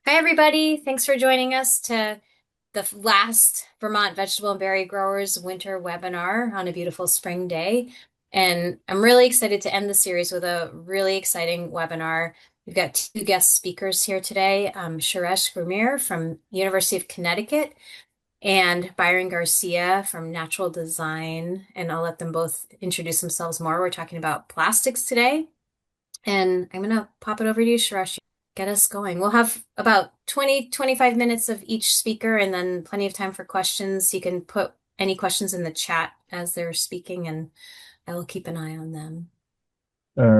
Hi, everybody. Thanks for joining us to the last Vermont Vegetable and Berry Growers Winter webinar on a beautiful spring day. And I'm really excited to end the series with a really exciting webinar. We've got two guest speakers here today, Shuresh Ghimire from University of Connecticut and Byron Garcia from Natural Design. And I'll let them both introduce themselves more. We're talking about plastics today. And I'm going to pop it over to you, Shuresh. Get us going. We'll have about 20, 25 minutes of each speaker and then plenty of time for questions. You can put any questions in the chat as they're speaking, and I will keep an eye on them.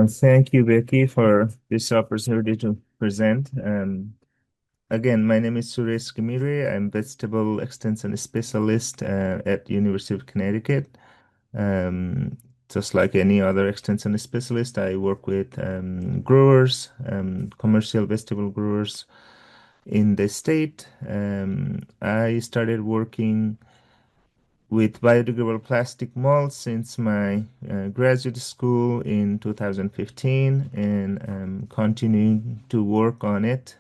Thank you, Becky, for this opportunity to present. Again, my name is Shuresh Ghimire. I'm vegetable extension specialist at University of Connecticut. Um, just like any other extension specialist, I work with growers, commercial vegetable growers in the state. I started working with biodegradable plastic molds since my graduate school in 2015 and continuing to work on it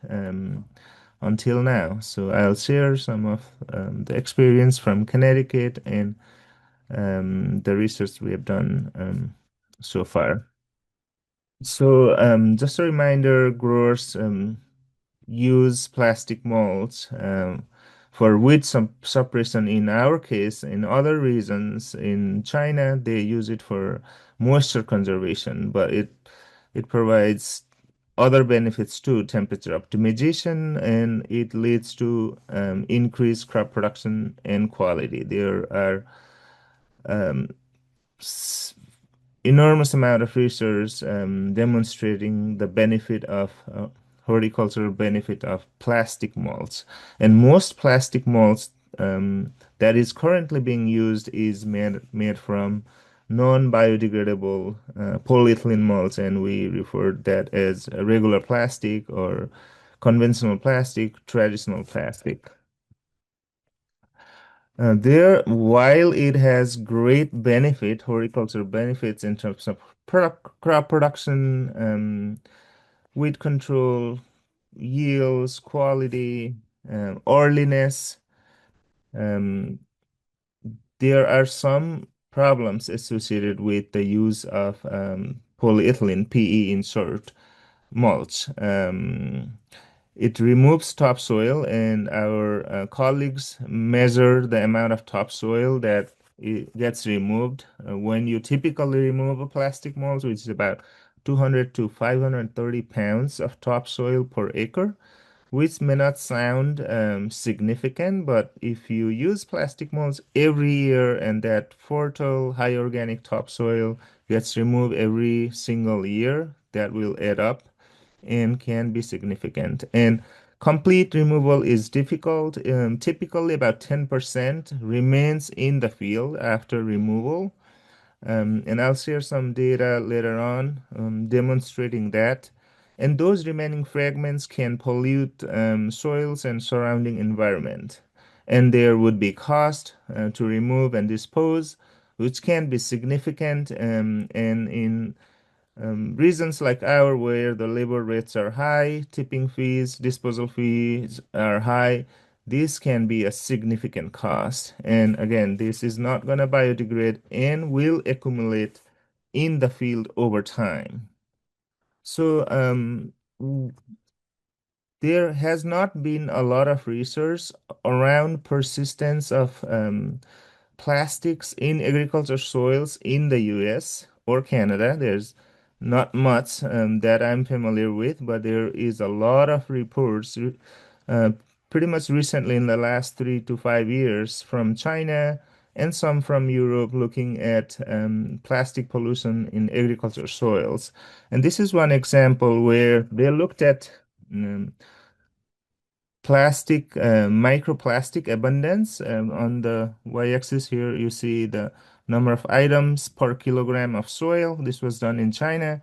until now. So I'll share some of the experience from Connecticut and the research we have done so far. So just a reminder, growers use plastic molds for weed suppression in our case. In other regions, in China, they use it for moisture conservation, but it provides other benefits too, temperature optimization, and it leads to increased crop production and quality. There are um, enormous amount of research demonstrating the benefit of horticultural benefit of plastic molds. And most plastic molds that is currently being used is made from non-biodegradable polyethylene molds, and we refer that as a regular plastic or conventional plastic, traditional plastic. While it has great benefit, horticultural benefits in terms of crop production, weed control, yields, quality, orderliness, um, there are some problems associated with the use of polyethylene, PE in short, mulch. It removes topsoil, and our colleagues measure the amount of topsoil that it gets removed. When you typically remove a plastic mulch, which is about 200 to 530 pounds of topsoil per acre, which may not sound significant, but if you use plastic mulch every year and that fertile, high organic topsoil gets removed every single year, that will add up and can be significant. And complete removal is difficult. Typically, about 10% remains in the field after removal. And I'll share some data later on demonstrating that. And those remaining fragments can pollute soils and surrounding environment. And there would be cost to remove and dispose, which can be significant. And in regions like our where the labor rates are high, tipping fees, disposal fees are high, this can be a significant cost. And again, this is not going to biodegrade and will accumulate in the field over time. So there has not been a lot of research around persistence of plastics in agriculture soils in the US or Canada. There's not much that I'm familiar with, but there is a lot of reports uh, pretty much recently in the last 3 to 5 years from China and some from Europe looking at plastic pollution in agriculture soils. And this is one example where they looked at um, plastic, microplastic abundance. On the y-axis here, you see the number of items per kilogram of soil. This was done in China.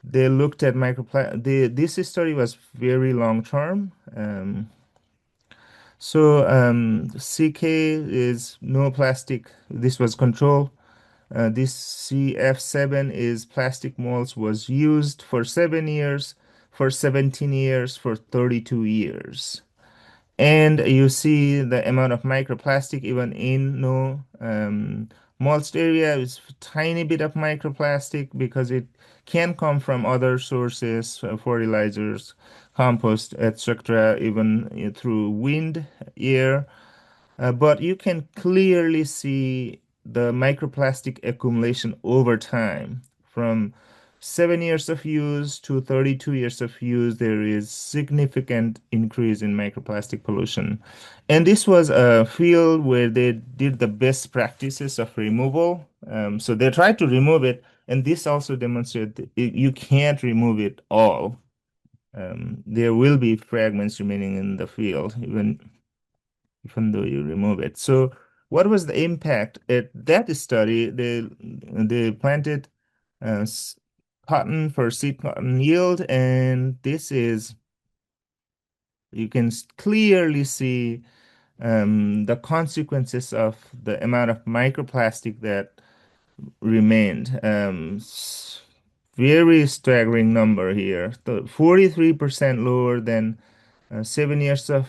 They looked at this study was very long term. CK is no plastic. This was control. This CF7 is plastic molds was used for 7 years. for 17 years, for 32 years. And you see the amount of microplastic even in no mulched area is tiny bit of microplastic because it can come from other sources, fertilizers, compost, etc., even through wind, air. But you can clearly see the microplastic accumulation over time. From 7 years of use to 32 years of use, there is significant increase in microplastic pollution. And this was a field where they did the best practices of removal. So they tried to remove it, and this also demonstrated that you can't remove it all. There will be fragments remaining in the field, even though you remove it. So what was the impact at that study? They planted uh, s- cotton for seed cotton yield, and this is you can clearly see the consequences of the amount of microplastic that remained. Very staggering number here. 43% lower than 7 years of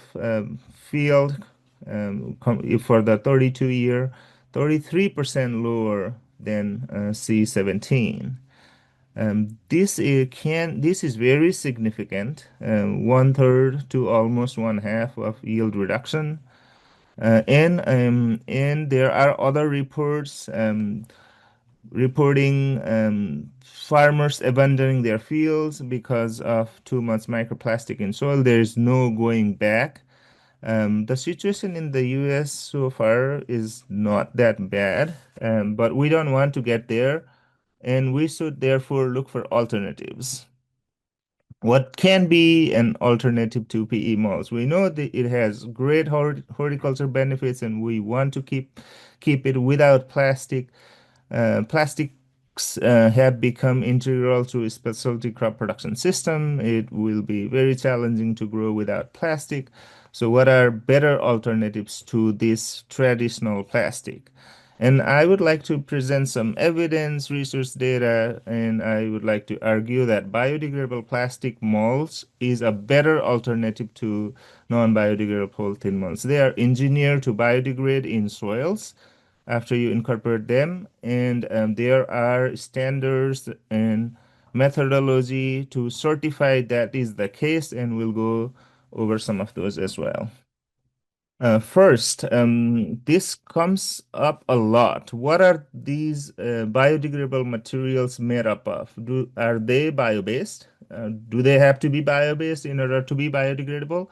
field for the 32 year, 33% lower than C17. This is very significant, one third to almost one half of yield reduction. And there are other reports reporting farmers abandoning their fields because of too much microplastic in soil. There is no going back. The situation in the US so far is not that bad, but we don't want to get there, and we should therefore look for alternatives. What can be an alternative to PE mulch? We know that it has great horticulture benefits, and we want to keep it without plastic. Plastics have become integral to a specialty crop production system. It will be very challenging to grow without plastic. So, what are better alternatives to this traditional plastic? And I would like to present some evidence, research data, and I would like to argue that biodegradable plastic molds is a better alternative to non-biodegradable polythene molds. They are engineered to biodegrade in soils after you incorporate them, and there are standards and methodology to certify that is the case, and we'll go over some of those as well. First, this comes up a lot. What are these biodegradable materials made up of? Are they bio-based? Do they have to be bio-based in order to be biodegradable?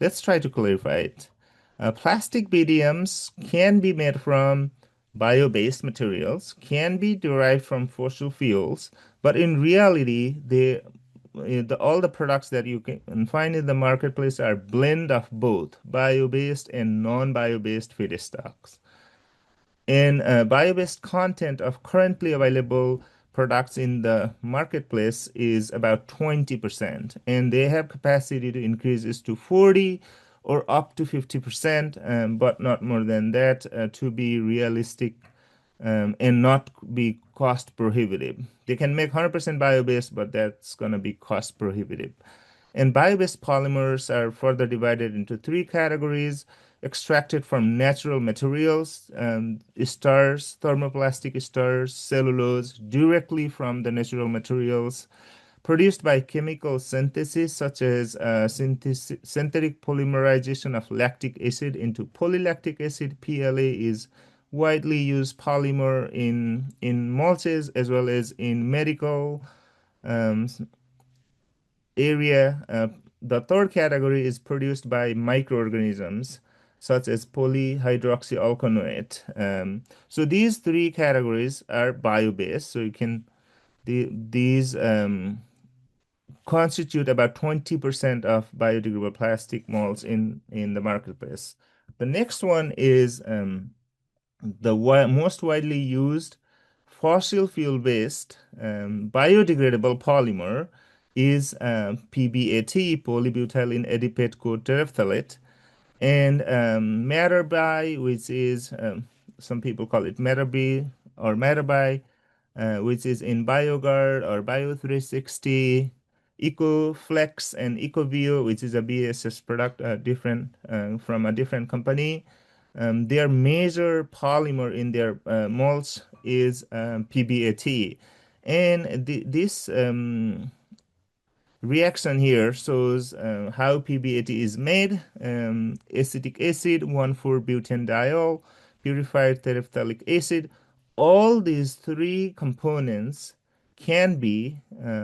Let's try to clarify it. Plastic BDMs can be made from bio-based materials, can be derived from fossil fuels, but in reality, all the products that you can find in the marketplace are blend of both bio-based and non-bio-based feedstocks. And bio-based content of currently available products in the marketplace is about 20%, and they have capacity to increase this to 40 or up to 50%, but not more than that to be realistic and not be cost prohibitive. They can make 100% bio-based, but that's going to be cost prohibitive. And bio-based polymers are further divided into three categories: extracted from natural materials, esters, thermoplastic esters, cellulose, directly from the natural materials, produced by chemical synthesis, such as synthetic polymerization of lactic acid into polylactic acid. PLA is widely used polymer in mulches as well as in medical um, area. The third category is produced by microorganisms such as polyhydroxyalkanoate. So these three categories are bio-based. So these constitute about 20% of biodegradable plastic molds in the marketplace. The next one is the most widely used fossil fuel-based biodegradable polymer is PBAT, polybutylene adipate coat terephthalate, and Matterby, which is some people call it Matterby or Matterby, which is in BioGuard or Bio360. EcoFlex and EcoVio, which is a BASF product, different from a different company. Their major polymer in their mulch is PBAT, and this reaction here shows how PBAT is made. Acetic acid, 1,4-butanediol, purified terephthalic acid. All these three components can be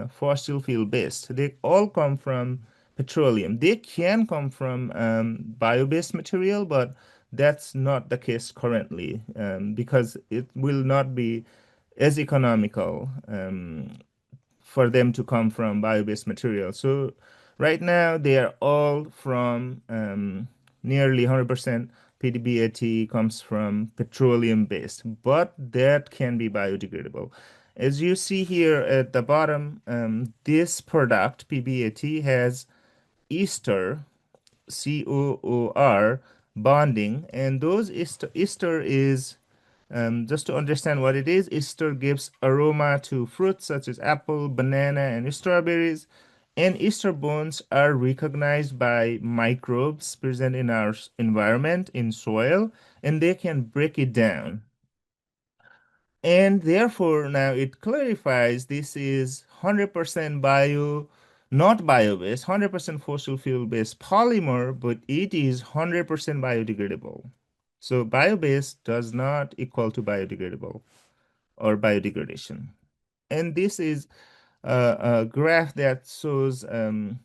fossil fuel based. They all come from petroleum. They can come from bio-based material, but that's not the case currently because it will not be as economical for them to come from bio-based material. So right now they are all from nearly 100% PDBAT comes from petroleum-based, but that can be biodegradable. As you see here at the bottom, this product, PBAT, has ester, COOR, bonding, and those ester is just to understand what it is, ester gives aroma to fruits such as apple, banana, and strawberries. And ester bonds are recognized by microbes present in our environment, in soil, and they can break it down. And therefore, now it clarifies this is 100% not bio-based, 100% fossil fuel-based polymer, but it is 100% biodegradable. So bio-based does not equal to biodegradable or biodegradation. And this is a graph that shows um,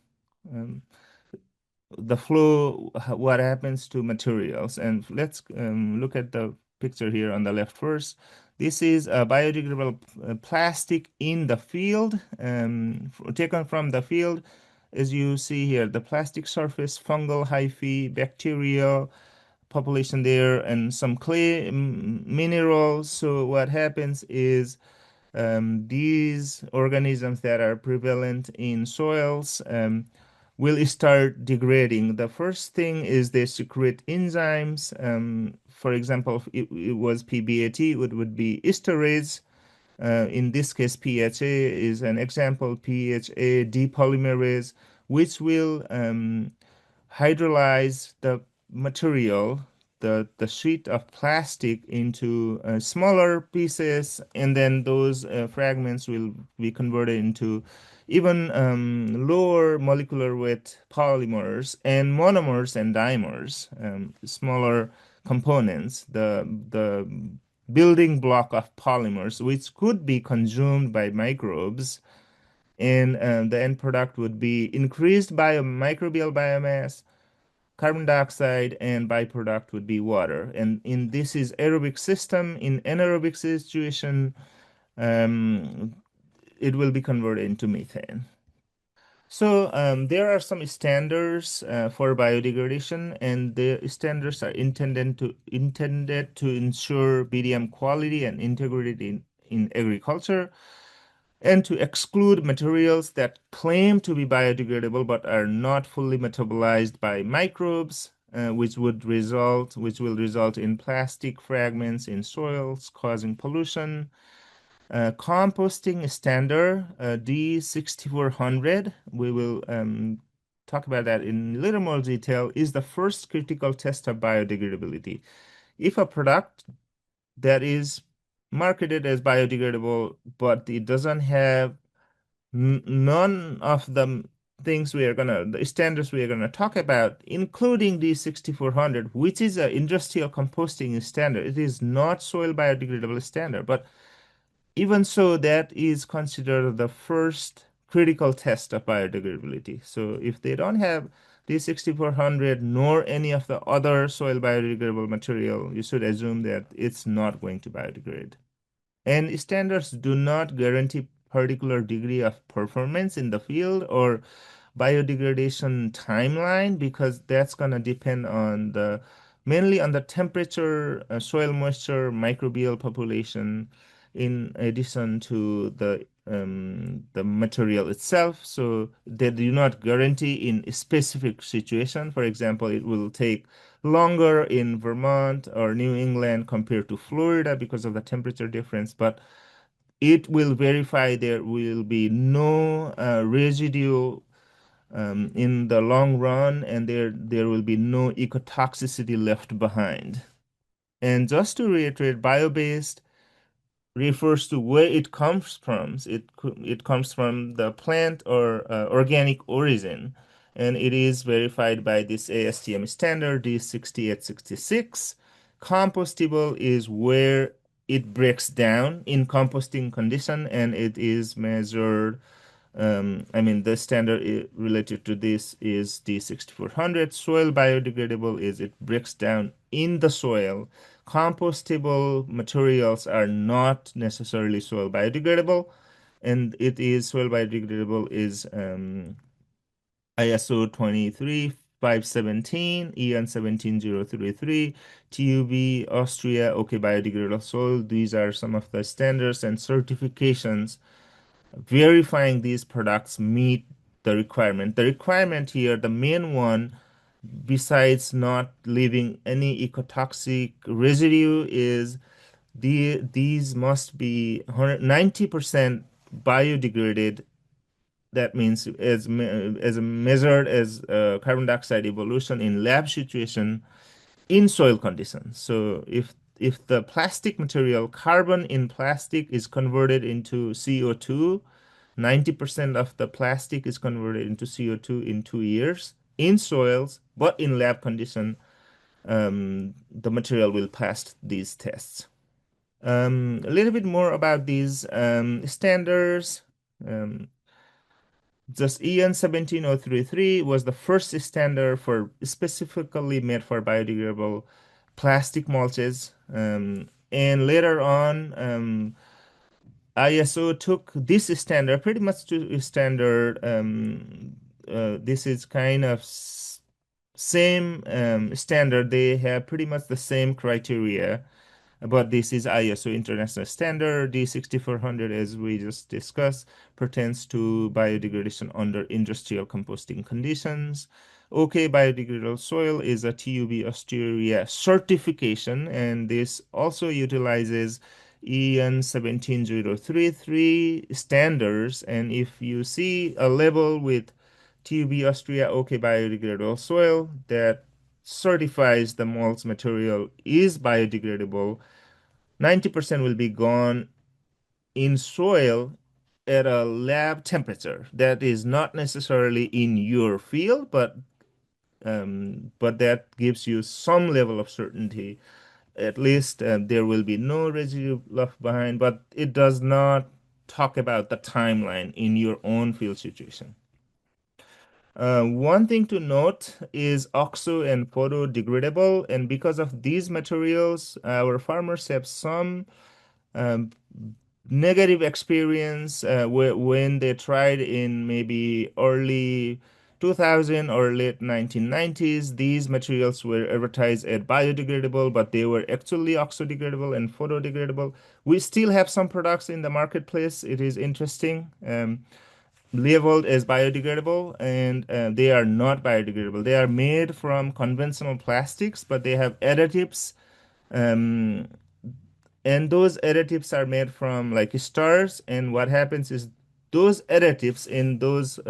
the flow, what happens to materials. And let's look at the picture here on the left first. This is a biodegradable plastic in the field, taken from the field. As you see here, the plastic surface, fungal hyphae, bacterial population there, and some clay minerals. So what happens is these organisms that are prevalent in soils will start degrading. The first thing is they secrete enzymes. For example, if it was PBAT, it would be esterase. In this case, PHA is an example, PHA depolymerase, which will hydrolyze the material, the sheet of plastic into smaller pieces, and then those fragments will be converted into even lower molecular weight polymers and monomers and dimers, smaller components, the building block of polymers, which could be consumed by microbes, and the end product would be increased microbial biomass, carbon dioxide, and byproduct would be water. And in this is aerobic system. In anaerobic situation, um, it will be converted into methane. So there are some standards for biodegradation, and the standards are intended to ensure BDM quality and integrity in agriculture, and to exclude materials that claim to be biodegradable but are not fully metabolized by microbes, which will result in plastic fragments in soils, causing pollution. Composting standard D6400, we will talk about that in a little more detail, is the first critical test of biodegradability. If a product that is marketed as biodegradable, but it doesn't have none of the the standards we are gonna talk about, including the 6400, which is an industrial composting standard. It is not soil biodegradable standard, but even so, that is considered the first critical test of biodegradability. So if they don't have the 6400 nor any of the other soil biodegradable material, you should assume that it's not going to biodegrade. And standards do not guarantee particular degree of performance in the field or biodegradation timeline, because that's going to depend on the mainly on the temperature, soil moisture, microbial population, in addition to the material itself. So they do not guarantee in a specific situation. For example, it will take longer in Vermont or New England compared to Florida because of the temperature difference. But it will verify there will be no residue in the long run, and there will be no ecotoxicity left behind. And just to reiterate, bio-based refers to where it comes from. It comes from the plant or organic origin, and it is verified by this ASTM standard D6866. Compostable is where it breaks down in composting condition, and it is measured. I mean, the standard related to this is D6400. Soil biodegradable is it breaks down in the soil. Compostable materials are not necessarily soil biodegradable, and it is soil biodegradable is ISO 23517, EN 17033, TUV, Austria, OK biodegradable soil. These are some of the standards and certifications verifying these products meet the requirement. The requirement here, the main one, besides not leaving any ecotoxic residue, is these must be 90% biodegraded. That means as measured as carbon dioxide evolution in lab situation in soil conditions. So if the plastic material, carbon in plastic is converted into CO2, 90% of the plastic is converted into CO2 in 2 years in soils, but in lab condition, the material will pass these tests. A little bit more about these standards. Um, just EN 17033 was the first standard for specifically made for biodegradable plastic mulches. And later on, ISO took this standard pretty much to standard. This is kind of same standard. They have pretty much the same criteria, but this is ISO International Standard. D6400, as we just discussed, pertains to biodegradation under industrial composting conditions. OK biodegradable soil is a TUV Austria certification, and this also utilizes EN 17033 standards. And if you see a label with TUV Austria OK biodegradable soil that certifies the mulch material is biodegradable, 90% will be gone in soil at a lab temperature. That is not necessarily in your field, but that gives you some level of certainty. At least there will be no residue left behind, but it does not talk about the timeline in your own field situation. One thing to note is oxo and photodegradable, and because of these materials, our farmers have some um, negative experience when they tried in maybe early 2000 or late 1990s. These materials were advertised as biodegradable, but they were actually oxo-degradable and photodegradable. We still have some products in the marketplace. It is interesting. Labeled as biodegradable, and they are not biodegradable. They are made from conventional plastics, but they have additives. Um, and those additives are made from like stars. And what happens is those additives in those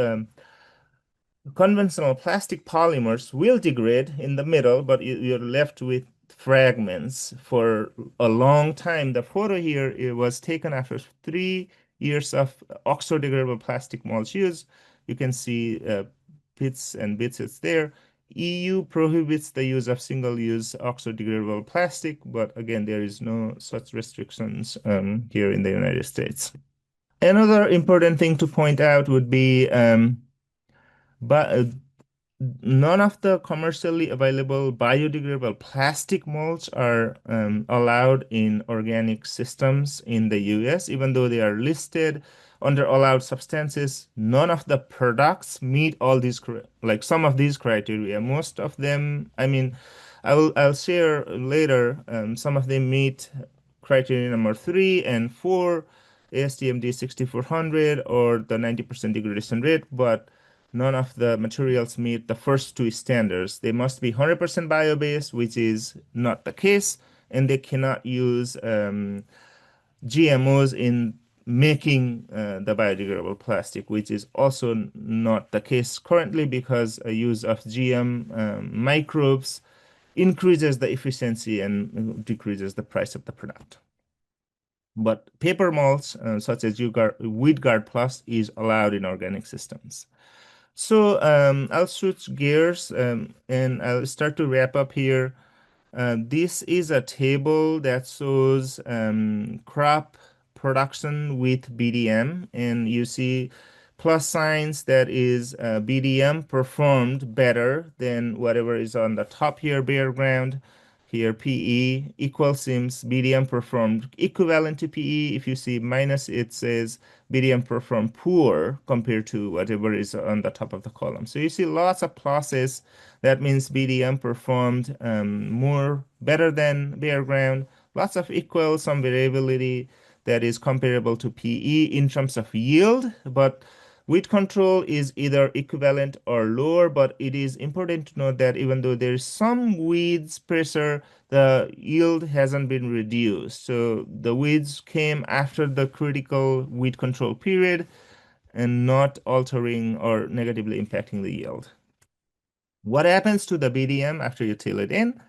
conventional plastic polymers will degrade in the middle, but you're left with fragments for a long time. The photo here, it was taken after 3 years of oxo-degradable plastic mulch use. You can see bits and bits it's there. EU prohibits the use of single-use oxo-degradable plastic, but again, there is no such restrictions here in the United States. Another important thing to point out would be but none of the commercially available biodegradable plastic molds are allowed in organic systems in the US, even though they are listed under allowed substances. None of the products meet all these, like some of these criteria. Most of them, I mean, I'll share later. Some of them meet criteria number 3 and 4, ASTM D6400 or the 90% degradation rate, but none of the materials meet the first two standards. They must be 100% bio-based, which is not the case, and they cannot use GMOs in making the biodegradable plastic, which is also not the case currently because a use of GM microbes increases the efficiency and decreases the price of the product. But paper mulch, such as Weed Guard Plus, is allowed in organic systems. So I'll switch gears and I'll start to wrap up here. This is a table that shows crop production with BDM, and you see plus signs that is BDM performed better than whatever is on the top here, bare ground. Here, PE equal seems BDM performed equivalent to PE. If you see minus, it says BDM performed poor compared to whatever is on the top of the column. So you see lots of pluses. That means BDM performed more better than bare ground. Lots of equal, some variability that is comparable to PE in terms of yield, but weed control is either equivalent or lower, but it is important to note that even though there is some weeds pressure, the yield hasn't been reduced. So the weeds came after the critical weed control period and not altering or negatively impacting the yield. What happens to the BDM after you till it in?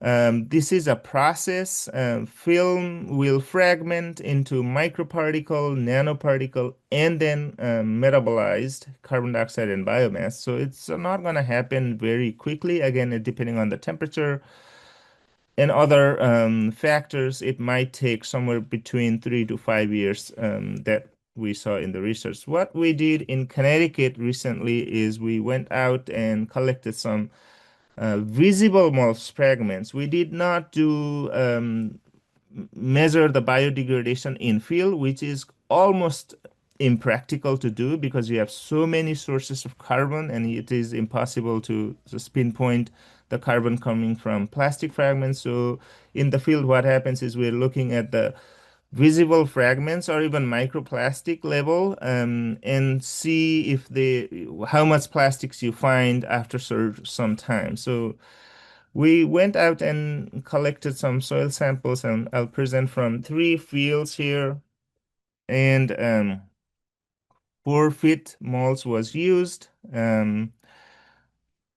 This is a process. Film will fragment into microparticle, nanoparticle, and then metabolized carbon dioxide and biomass. So it's not going to happen very quickly. Again, depending on the temperature and other factors, it might take somewhere between 3 to 5 years that we saw in the research. What we did in Connecticut recently is we went out and collected some visible mulch fragments. We did not do measure the biodegradation in field, which is almost impractical to do because you have so many sources of carbon and it is impossible to just pinpoint the carbon coming from plastic fragments. So in the field, what happens is we're looking at the visible fragments or even microplastic level and see if how much plastics you find after some time. So we went out and collected some soil samples, and I'll present from 3 fields here. And 4 feet mulch was used. And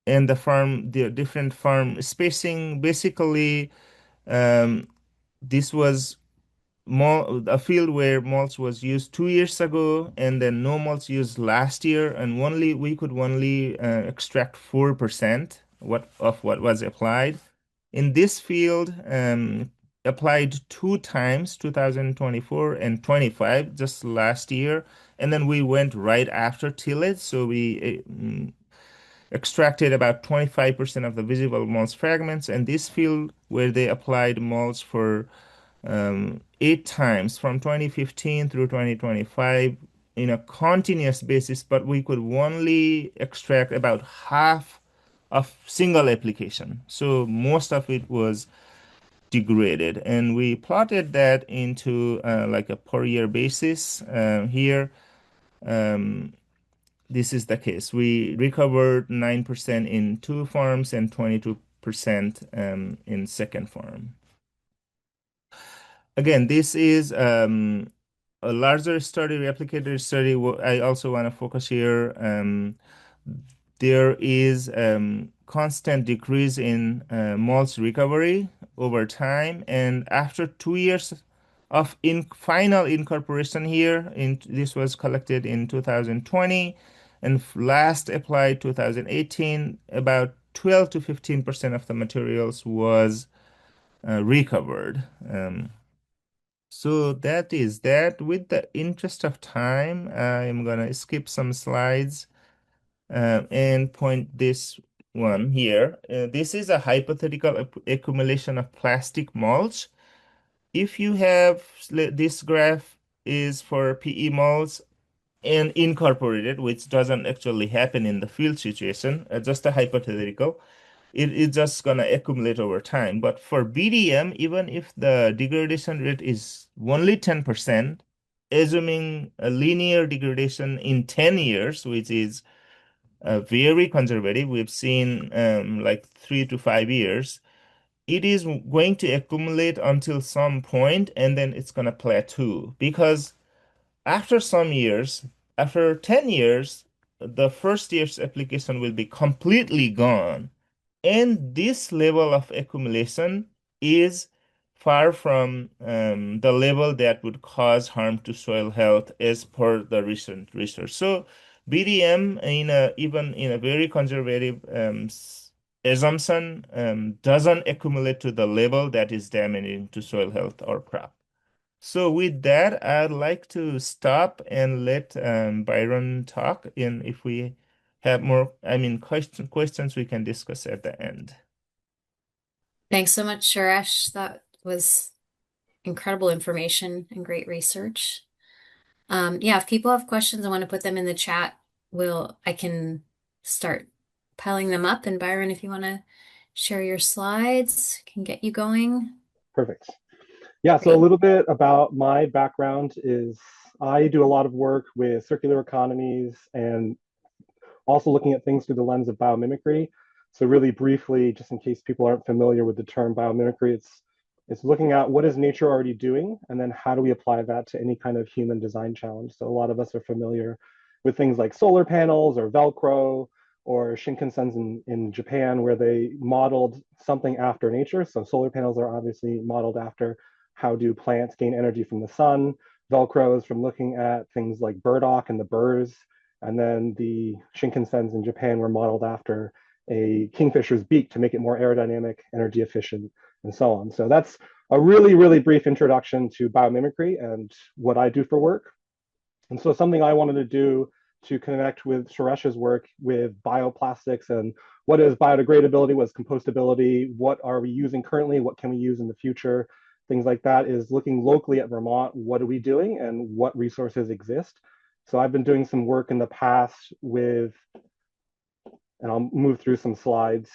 the different farm spacing, basically, um, this was a field where mulch was used 2 years ago, and then no mulch used last year, and we could only extract 4% of what was applied. In this field, applied 2 times, 2024 and 25, just last year, and then we went right after tillage, so we extracted about 25% of the visible mulch fragments. And this field where they applied mulch for 8 times from 2015 through 2025 in a continuous basis, but we could only extract about half of single application. So most of it was degraded. And we plotted that into like a per year basis here. Um, this is the case. We recovered 9% in 2 farms and 22% in second farm. Again, this is a larger study, replicated study. I also want to focus here. There is constant decrease in mulch recovery over time, and after 2 years of final incorporation here, this was collected in 2020, and last applied 2018. About 12 to 15% of the materials was recovered. So that is that. With the interest of time, I'm gonna skip some slides and point this one here. This is a hypothetical accumulation of plastic mulch. If you have this graph is for PE mulch and incorporated, which doesn't actually happen in the field situation, just a hypothetical. It's just gonna accumulate over time. But for BDM, even if the degradation rate is only 10%, assuming a linear degradation in 10 years, which is very conservative, we've seen like 3 to 5 years, it is going to accumulate until some point and then it's going to plateau because after some years, after 10 years, the first year's application will be completely gone. And this level of accumulation is far from the level that would cause harm to soil health as per the recent research. So BDM even in a very conservative assumption doesn't accumulate to the level that is damaging to soil health or crop. So with that, I'd like to stop and let Byron talk. And if we have more, questions we can discuss at the end. Thanks so much, Shuresh. That was incredible information and great research. Yeah, if people have questions, I want to put them in the chat. I can start piling them up. And Byron, if you want to share your slides, can get you going. Perfect. Yeah, so a Great. little bit about my background is I do a lot of work with circular economies and also looking at things through the lens of biomimicry. So really briefly, just in case people aren't familiar with the term biomimicry, it's looking at what is nature already doing, and then how do we apply that to any kind of human design challenge. So a lot of us are familiar with things like solar panels or Velcro or Shinkansen in Japan, where they modeled something after nature. So solar panels are obviously modeled after how do plants gain energy from the sun. Velcro is from looking at things like burdock and the burrs, and then the Shinkansens in Japan were modeled after a kingfisher's beak to make it more aerodynamic, energy efficient, and so on. So that's a really, really brief introduction to biomimicry and what I do for work. And so something I wanted to do to connect with Shuresh's work with bioplastics and what is biodegradability, what is compostability, what are we using currently, what can we use in the future, things like that, is looking locally at Vermont, what are we doing and what resources exist. So I've been doing some work in the past with, and I'll move through some slides.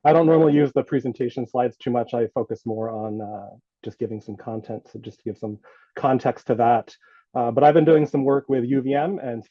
I don't normally use the presentation slides too much. I focus more on just giving some content, so just to give some context to that. But I've been doing some work with UVM and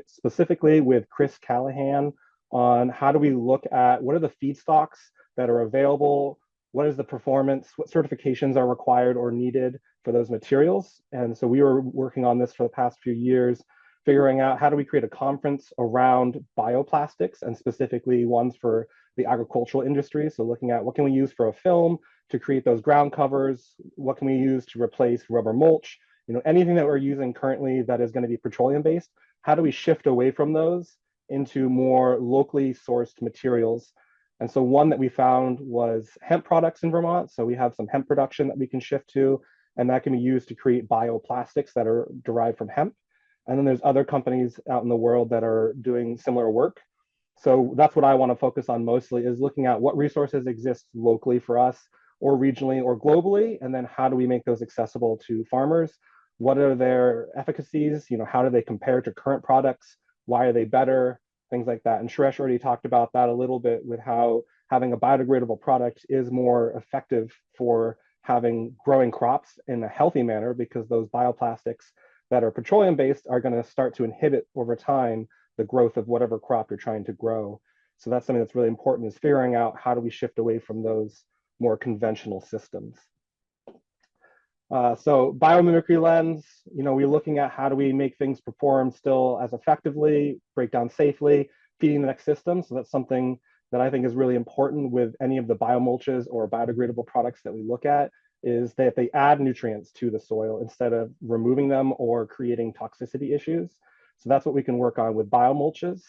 specifically with Chris Callahan on how do we look at what are the feedstocks that are available, what is the performance, what certifications are required or needed for those materials. And so we were working on this for the past few years, figuring out how do we create a conference around bioplastics and specifically ones for the agricultural industry. So looking at what can we use for a film to create those ground covers, what can we use to replace rubber mulch, anything that we're using currently that is going to be petroleum based, how do we shift away from those into more locally sourced materials? And so one that we found was hemp products in Vermont. So we have some hemp production that we can shift to, and that can be used to create bioplastics that are derived from hemp. And then there's other companies out in the world that are doing similar work. So that's what I want to focus on mostly, is looking at what resources exist locally for us or regionally or globally, and then how do we make those accessible to farmers? What are their efficacies? How do they compare to current products? Why are they better? Things like that. And Shuresh already talked about that a little bit with how having a biodegradable product is more effective for having growing crops in a healthy manner, because those bioplastics that are petroleum based are going to start to inhibit over time the growth of whatever crop you're trying to grow. So that's something that's really important, is figuring out how do we shift away from those more conventional systems. So biomimicry lens, we're looking at how do we make things perform still as effectively, break down safely, feeding the next system. So that's something that I think is really important with any of the biomulches or biodegradable products that we look at, is that they add nutrients to the soil instead of removing them or creating toxicity issues. So that's what we can work on with biomulches.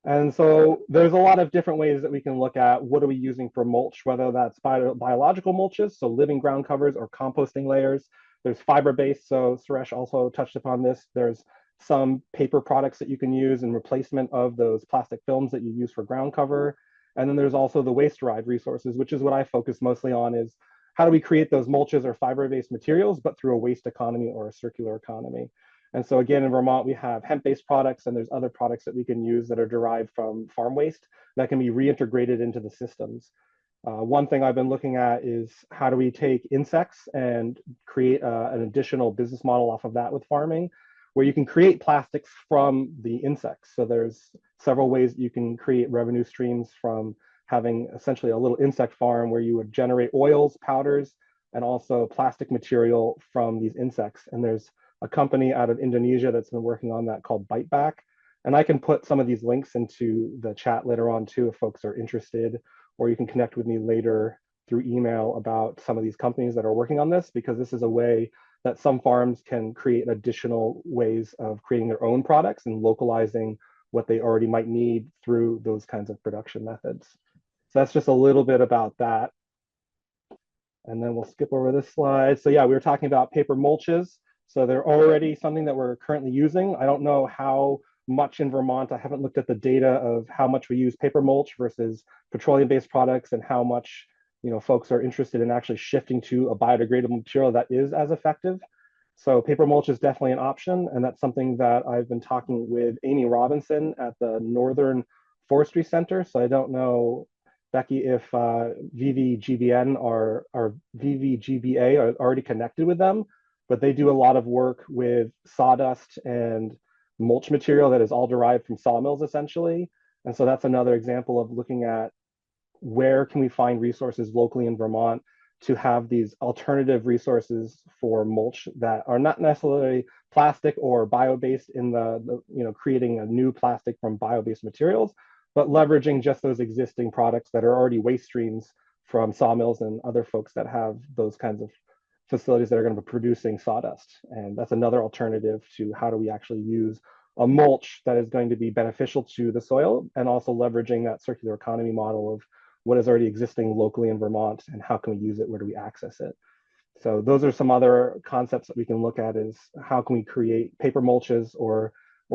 And so there's a lot of different ways that we can look at what are we using for mulch, whether that's biological mulches, so living ground covers, or composting layers. There's fiber-based, so Shuresh also touched upon this. There's some paper products that you can use in replacement of those plastic films that you use for ground cover. And then there's also the waste-derived resources, which is what I focus mostly on, is how do we create those mulches or fiber-based materials, but through a waste economy or a circular economy. And so again, in Vermont, we have hemp-based products, and there's other products that we can use that are derived from farm waste that can be reintegrated into the systems. One thing I've been looking at is how do we take insects and create an additional business model off of that with farming, where you can create plastics from the insects. So there's several ways you can create revenue streams from having essentially a little insect farm where you would generate oils, powders, and also plastic material from these insects. And there's a company out of Indonesia that's been working on that called Bite Back. And I can put some of these links into the chat later on too if folks are interested, or you can connect with me later through email about some of these companies that are working on this, because this is a way that some farms can create additional ways of creating their own products and localizing what they already might need through those kinds of production methods. So that's just a little bit about that. And then we'll skip over this slide. So yeah, we were talking about paper mulches. So they're already something that we're currently using. I don't know how much in Vermont. I haven't looked at the data of how much we use paper mulch versus petroleum-based products, and how much folks are interested in actually shifting to a biodegradable material that is as effective. So paper mulch is definitely an option, and that's something that I've been talking with Amy Robinson at the Northern Forestry Center. So I don't know, Becky, if VVGBN or VVGBA are already connected with them, but they do a lot of work with sawdust and mulch material that is all derived from sawmills, essentially. And so that's another example of looking at where can we find resources locally in Vermont to have these alternative resources for mulch that are not necessarily plastic or bio-based in the creating a new plastic from bio-based materials, but leveraging just those existing products that are already waste streams from sawmills and other folks that have those kinds of facilities that are going to be producing sawdust. And that's another alternative to how do we actually use a mulch that is going to be beneficial to the soil, and also leveraging that circular economy model of what is already existing locally in Vermont and how can we use it, where do we access it. So those are some other concepts that we can look at, is how can we create paper mulches or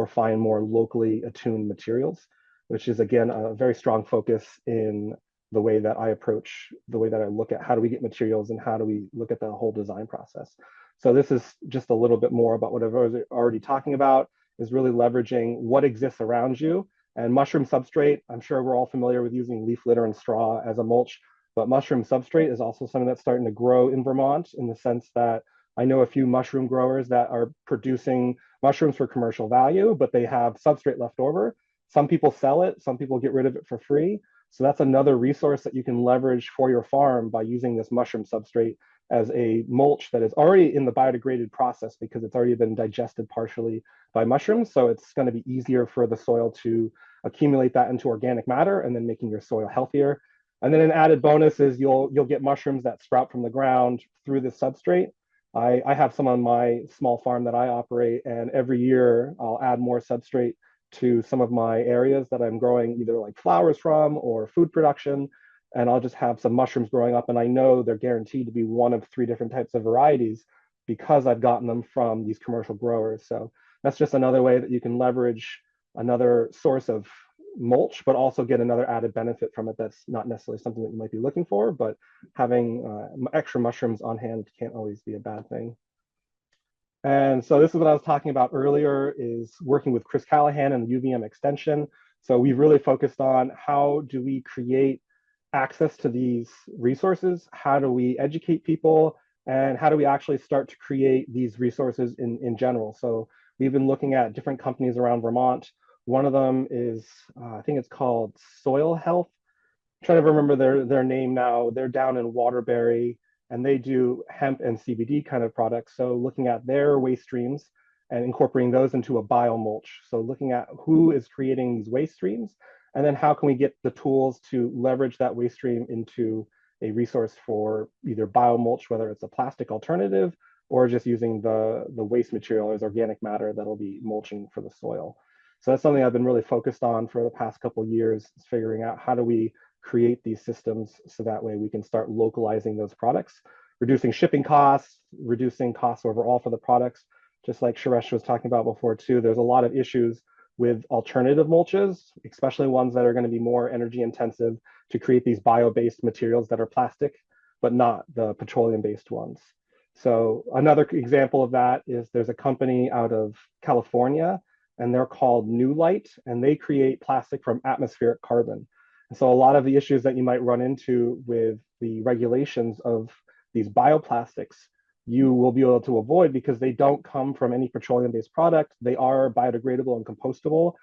find more locally attuned materials, which is again a very strong focus in the way that I approach, the way that I look at how do we get materials and how do we look at the whole design process. So this is just a little bit more about what I was already talking about, is really leveraging what exists around you. And mushroom substrate, I'm sure we're all familiar with using leaf litter and straw as a mulch, but mushroom substrate is also something that's starting to grow in Vermont, in the sense that I know a few mushroom growers that are producing mushrooms for commercial value, but they have substrate left over. Some people sell it, some people get rid of it for free. So that's another resource that you can leverage for your farm by using this mushroom substrate as a mulch that is already in the biodegraded process, because it's already been digested partially by mushrooms. So it's going to be easier for the soil to accumulate that into organic matter, and then making your soil healthier. And then an added bonus is you'll get mushrooms that sprout from the ground through the substrate. I have some on my small farm that I operate, and every year I'll add more substrate to some of my areas that I'm growing either like flowers from or food production. And I'll just have some mushrooms growing up, and I know they're guaranteed to be one of 3 different types of varieties because I've gotten them from these commercial growers. So that's just another way that you can leverage another source of mulch, but also get another added benefit from it that's not necessarily something that you might be looking for, but having extra mushrooms on hand can't always be a bad thing. And so this is what I was talking about earlier, is working with Chris Callahan and the UVM extension. So we've really focused on how do we create access to these resources, how do we educate people, and how do we actually start to create these resources in general. So we've been looking at different companies around Vermont. One of them is, I think it's called Soil Health. I'm trying to remember their name now. They're down in Waterbury, and they do hemp and CBD kind of products. So looking at their waste streams and incorporating those into a biomulch. So looking at who is creating these waste streams, and then how can we get the tools to leverage that waste stream into a resource for either biomulch, whether it's a plastic alternative or just using the waste material as organic matter that'll be mulching for the soil. So that's something I've been really focused on for the past couple of years, is figuring out how do we create these systems so that way we can start localizing those products, reducing shipping costs, reducing costs overall for the products. Just like Shuresh was talking about before too, there's a lot of issues with alternative mulches, especially ones that are going to be more energy intensive, to create these bio-based materials that are plastic, but not the petroleum-based ones. So another example of that is there's a company out of California, and they're called New Light, and they create plastic from atmospheric carbon. And so a lot of the issues that you might run into with the regulations of these bioplastics, you will be able to avoid because they don't come from any petroleum-based product. They are biodegradable and compostable.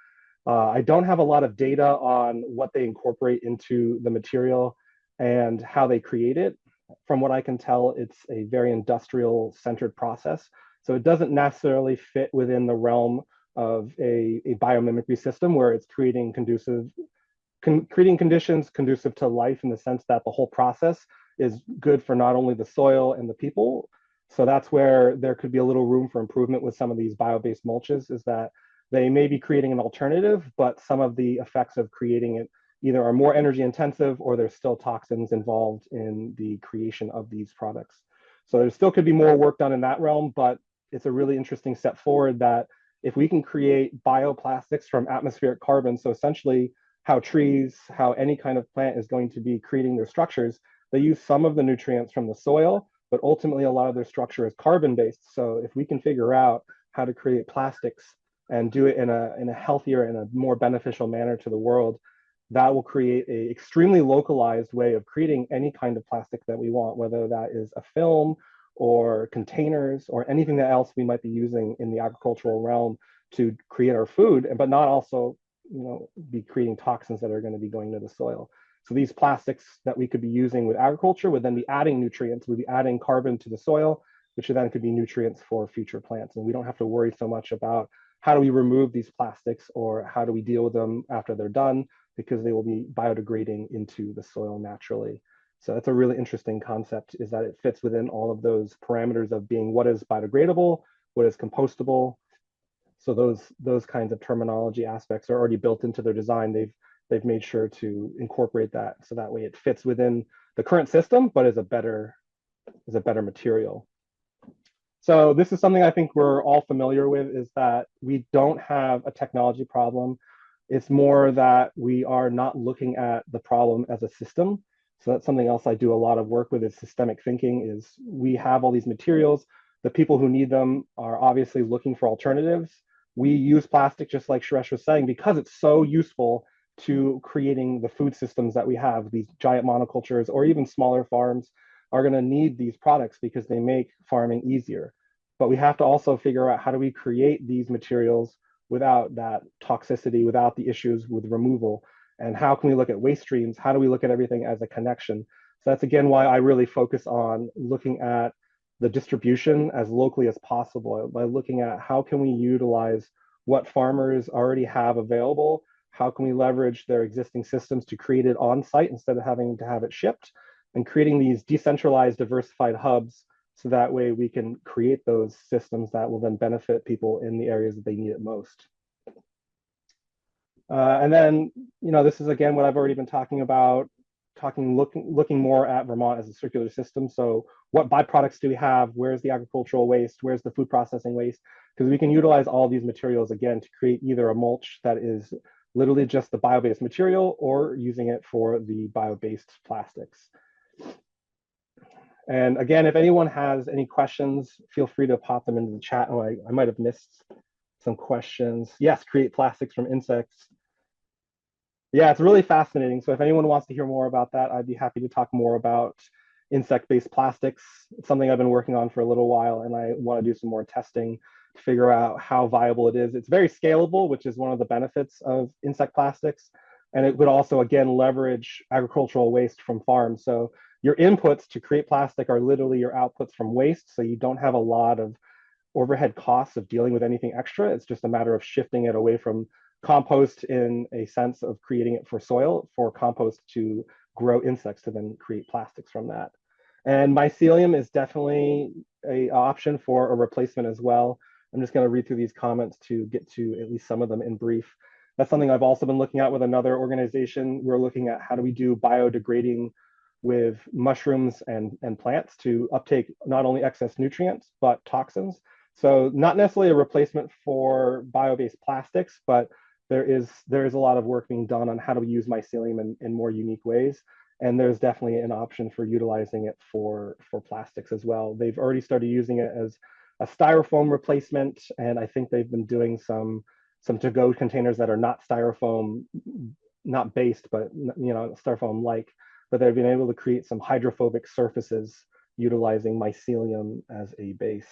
I don't have a lot of data on what they incorporate into the material and how they create it. From what I can tell, it's a very industrial centered process. So it doesn't necessarily fit within the realm of a biomimicry system where it's creating creating conditions conducive to life in the sense that the whole process is good for not only the soil and the people. So that's where there could be a little room for improvement with some of these bio-based mulches, is that they may be creating an alternative, but some of the effects of creating it either are more energy intensive or there's still toxins involved in the creation of these products. So there still could be more work done in that realm, but it's a really interesting step forward that if we can create bioplastics from atmospheric carbon, so essentially how trees, how any kind of plant is going to be creating their structures, they use some of the nutrients from the soil, but ultimately a lot of their structure is carbon based. So if we can figure out how to create plastics and do it in a healthier and a more beneficial manner to the world, that will create a extremely localized way of creating any kind of plastic that we want, whether that is a film or containers or anything else we might be using in the agricultural realm to create our food, but not also, be creating toxins that are going to be going to the soil. So these plastics that we could be using with agriculture would then be adding nutrients, would be adding carbon to the soil, which then could be nutrients for future plants. And we don't have to worry so much about how do we remove these plastics or how do we deal with them after they're done, because they will be biodegrading into the soil naturally. So that's a really interesting concept, is that it fits within all of those parameters of being what is biodegradable, what is compostable. So those kinds of terminology aspects are already built into their design. They've made sure to incorporate that so that way it fits within the current system, but is a better material. So this is something I think we're all familiar with, is that we don't have a technology problem. It's more that we are not looking at the problem as a system. So that's something else I do a lot of work with, is systemic thinking. Is we have all these materials. The people who need them are obviously looking for alternatives. We use plastic, just like Shuresh was saying, because it's so useful to creating the food systems that we have. These giant monocultures or even smaller farms are going to need these products because they make farming easier. But we have to also figure out how do we create these materials without that toxicity, without the issues with removal, and how can we look at waste streams? How do we look at everything as a connection? So that's again why I really focus on looking at the distribution as locally as possible, by looking at how can we utilize what farmers already have available, how can we leverage their existing systems to create it on site instead of having to have it shipped, and creating these decentralized diversified hubs so that way we can create those systems that will then benefit people in the areas that they need it most. And then, this is again what I've already been talking about, looking more at Vermont as a circular system. So what byproducts do we have? Where's the agricultural waste? Where's the food processing waste? Because we can utilize all these materials again to create either a mulch that is literally just the bio-based material, or using it for the bio-based plastics. And again, if anyone has any questions, feel free to pop them into the chat. Oh, I might have missed some questions. Yes, create plastics from insects. Yeah, it's really fascinating. So if anyone wants to hear more about that, I'd be happy to talk more about insect-based plastics. It's something I've been working on for a little while, and I want to do some more testing to figure out how viable it is. It's very scalable, which is one of the benefits of insect plastics. And it would also, again, leverage agricultural waste from farms. So your inputs to create plastic are literally your outputs from waste. So you don't have a lot of overhead costs of dealing with anything extra. It's just a matter of shifting it away from compost in a sense of creating it for soil, for compost to grow insects to then create plastics from that. And mycelium is definitely an option for a replacement as well. I'm just going to read through these comments to get to at least some of them in brief. That's something I've also been looking at with another organization. We're looking at how do we do biodegrading with mushrooms and plants to uptake not only excess nutrients, but toxins. So not necessarily a replacement for bio-based plastics, but there is a lot of work being done on how do we use mycelium in more unique ways. And there's definitely an option for utilizing it for plastics as well. They've already started using it as a styrofoam replacement, and I think they've been doing some to-go containers that are not styrofoam, not based, but styrofoam-like. But they've been able to create some hydrophobic surfaces utilizing mycelium as a base.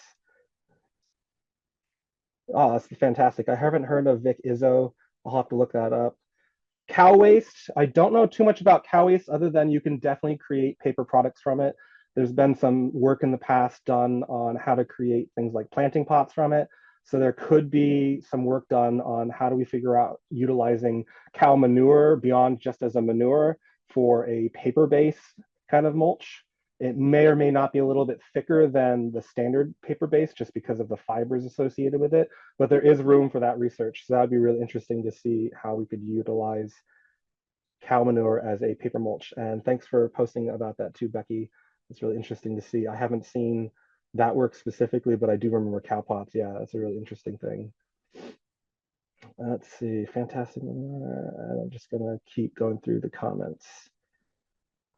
Oh, that's fantastic. I haven't heard of Vic Izzo. I'll have to look that up. Cow waste. I don't know too much about cow waste other than you can definitely create paper products from it. There's been some work in the past done on how to create things like planting pots from it. So there could be some work done on how do we figure out utilizing cow manure beyond just as a manure for a paper-based kind of mulch. It may or may not be a little bit thicker than the standard paper base just because of the fibers associated with it, but there is room for that research. So that would be really interesting to see how we could utilize cow manure as a paper mulch. And thanks for posting about that too, Becky. It's really interesting to see. I haven't seen that work specifically, but I do remember cow pots. Yeah, that's a really interesting thing. Let's see, fantastic. And I'm just gonna keep going through the comments.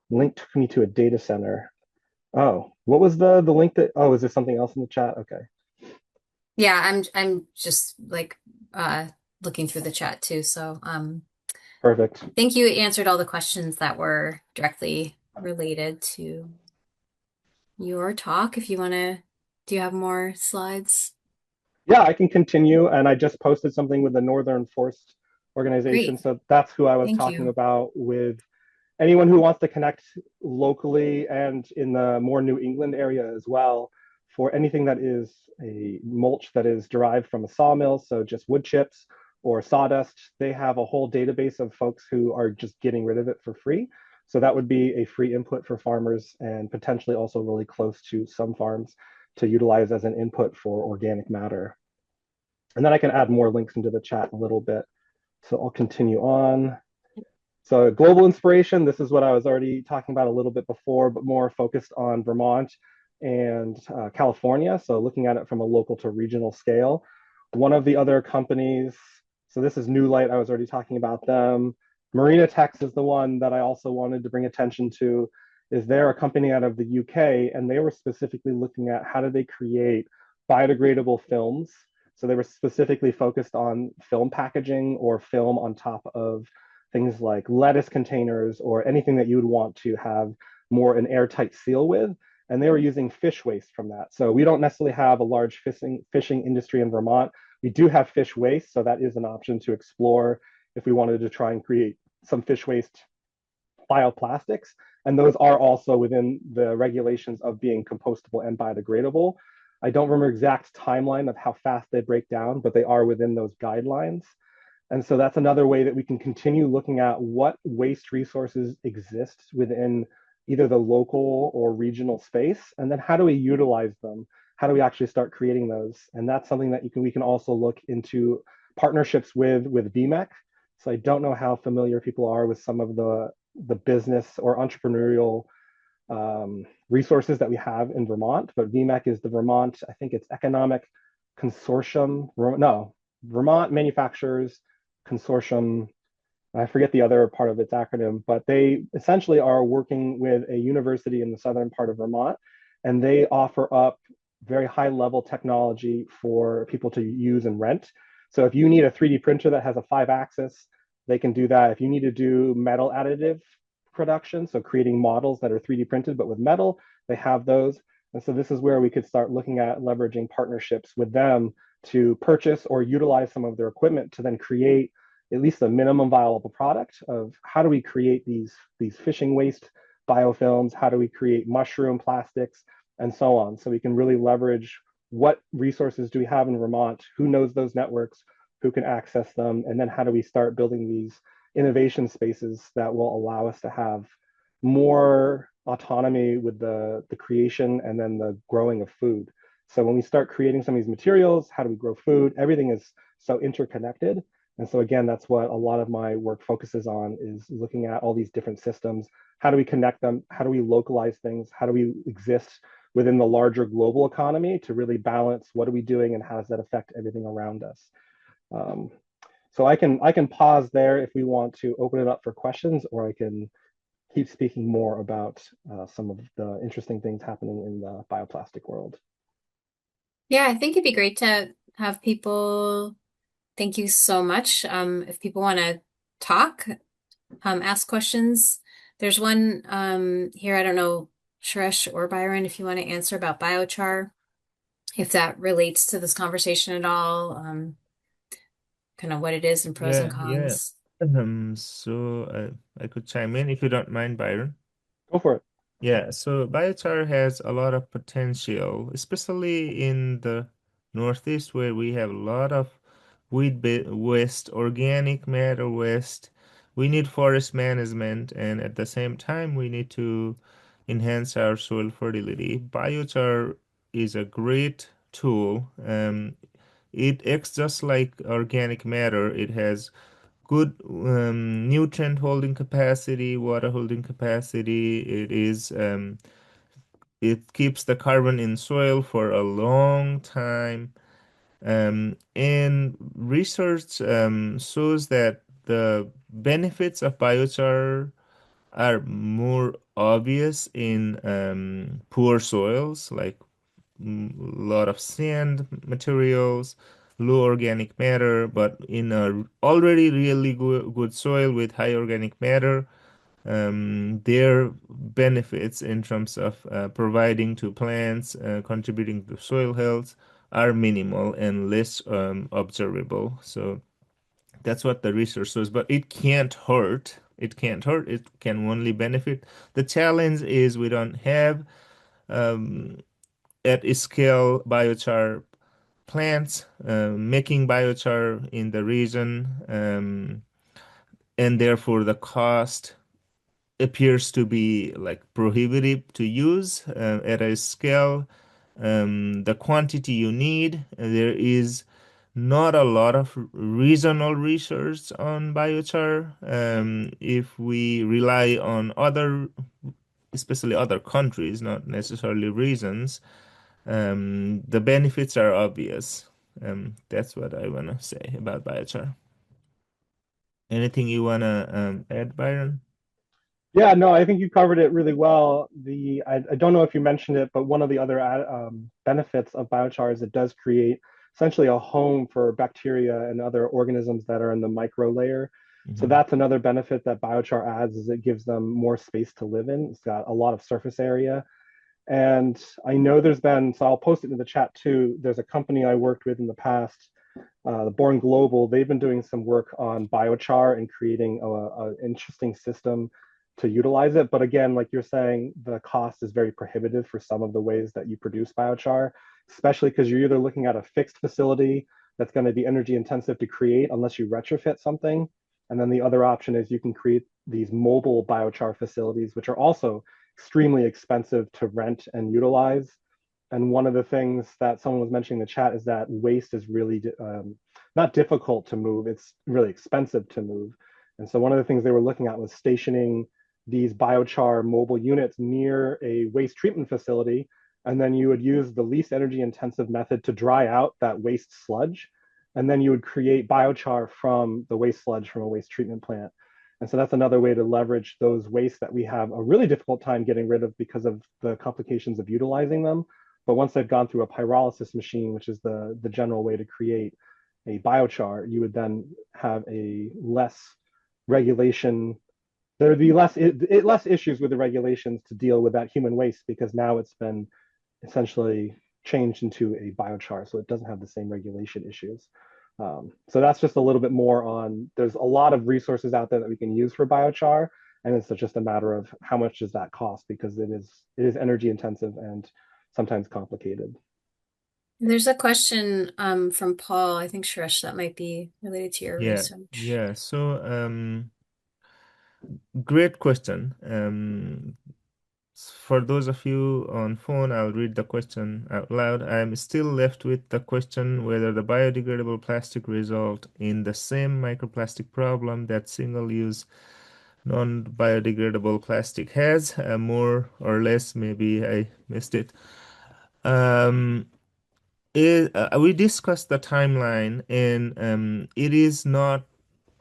Link took me to a data center. Oh, what was the link that? Oh, is there something else in the chat? Okay, Yeah, I'm just like looking through the chat too. So perfect. I think you answered all the questions that were directly related to your talk. If you want to, do you have more slides? Yeah, I can continue. And I just posted something with the Northern Forest Organization. Great. So that's who I was Thank talking you. about with anyone who wants to connect locally and in the more New England area as well for anything that is a mulch that is derived from a sawmill, so just wood chips or sawdust. They have a whole database of folks who are just getting rid of it for free. So that would be a free input for farmers and potentially also really close to some farms to utilize as an input for organic matter. And then I can add more links into the chat a little bit. So I'll continue on. So global inspiration, this is what I was already talking about a little bit before, but more focused on Vermont and California. So looking at it from a local to regional scale. One of the other companies, so this is New Light, I was already talking about them. Marina Tex is the one that I also wanted to bring attention to, is they're a company out of the UK, and they were specifically looking at how do they create biodegradable films. So they were specifically focused on film packaging or film on top of things like lettuce containers or anything that you would want to have more an airtight seal with. And they were using fish waste from that. So we don't necessarily have a large fishing industry in Vermont. We do have fish waste, so that is an option to explore if we wanted to try and create some fish waste bioplastics. And those are also within the regulations of being compostable and biodegradable. I don't remember exact timeline of how fast they break down, but they are within those guidelines. And so that's another way that we can continue looking at what waste resources exist within either the local or regional space, and then how do we utilize them? How do we actually start creating those? And that's something that we can also look into partnerships with VMEC. So I don't know how familiar people are with some of the business or entrepreneurial resources that we have in Vermont, but VMEC is the Vermont, I think it's Economic Consortium, no, Vermont Manufacturers Consortium. I forget the other part of its acronym, but they essentially are working with a university in the southern part of Vermont, and they offer up very high level technology for people to use and rent. So if you need a 3D printer that has a 5-axis, they can do that. If you need to do metal additive production, so creating models that are 3D printed but with metal, they have those. And so this is where we could start looking at leveraging partnerships with them to purchase or utilize some of their equipment to then create at least a minimum viable product of how do we create these fishing waste biofilms, how do we create mushroom plastics, and so on. So we can really leverage what resources do we have in Vermont, who knows those networks, who can access them, and then how do we start building these innovation spaces that will allow us to have more autonomy with the creation and then the growing of food. So when we start creating some of these materials, how do we grow food? Everything is so interconnected. And so again, that's what a lot of my work focuses on, is looking at all these different systems. How do we connect them? How do we localize things? How do we exist within the larger global economy to really balance what are we doing and how does that affect everything around us? Um, so I can pause there if we want to open it up for questions, or I can keep speaking more about some of the interesting things happening in the bioplastic world. Yeah, I think it'd be great to have people. Thank you so much. If people want to talk, ask questions, there's one here. I don't know, Shuresh or Byron, if you want to answer about biochar, if that relates to this conversation at all, kind of what it is and pros and Yeah. cons. So I could chime in if you don't mind, Byron. Go for it. Yeah, so biochar has a lot of potential, especially in the Northeast where we have a lot of waste, organic matter waste. We need forest management, and at the same time, we need to enhance our soil fertility. Biochar is a great tool. It acts just like organic matter. It has good nutrient holding capacity, water holding capacity. It keeps the carbon in soil for a long time. And research shows that the benefits of biochar are more obvious in poor soils, like a lot of sand materials, low organic matter, but in a already really good soil with high organic matter, their benefits in terms of providing to plants, contributing to soil health are minimal and less observable. So that's what the research shows, but it can't hurt. It can't hurt. It can only benefit. The challenge is we don't have um, at scale biochar plants making biochar in the region, and therefore the cost appears to be like prohibitive to use at a scale. The quantity you need, there is not a lot of regional research on biochar. If we rely on other, especially other countries, not necessarily regions, the benefits are obvious. That's what I want to say about biochar. Anything you want to add, Byron? Yeah, no, I think you covered it really well. I don't know if you mentioned it, but one of the other benefits of biochar is it does create essentially a home for bacteria and other organisms that are in the micro layer. So Hmm. that's another benefit that biochar adds is it gives them more space to live in. It's got a lot of surface area. And I know there's been, so I'll post it in the chat too. There's a company I worked with in the past, the Born Global. They've been doing some work on biochar and creating an interesting system to utilize it. But again, like you're saying, the cost is very prohibitive for some of the ways that you produce biochar, especially because you're either looking at a fixed facility that's going to be energy intensive to create unless you retrofit something. And then the other option is you can create these mobile biochar facilities, which are also extremely expensive to rent and utilize. And one of the things that someone was mentioning in the chat is that waste is really not difficult to move, it's really expensive to move. And so one of the things they were looking at was stationing these biochar mobile units near a waste treatment facility. And then you would use the least energy intensive method to dry out that waste sludge. And then you would create biochar from the waste sludge from a waste treatment plant. And so that's another way to leverage those wastes that we have a really difficult time getting rid of because of the complications of utilizing them. But once they've gone through a pyrolysis machine, which is the general way to create a biochar, you would then have a less regulation. There would be less issues with the regulations to deal with that human waste because now it's been essentially changed into a biochar, so it doesn't have the same regulation issues. So that's just a little bit more on. There's a lot of resources out there that we can use for biochar, and it's just a matter of how much does that cost because it is energy intensive and sometimes complicated. There's a question from Paul, I think Shuresh, that might be related to your Yeah, research. yeah. So, great question. For those of you on phone, I'll read the question out loud. I'm still left with the question whether the biodegradable plastic result in the same microplastic problem that single-use non-biodegradable plastic has, more or less, maybe I missed it. Um, we discussed the timeline, and it is not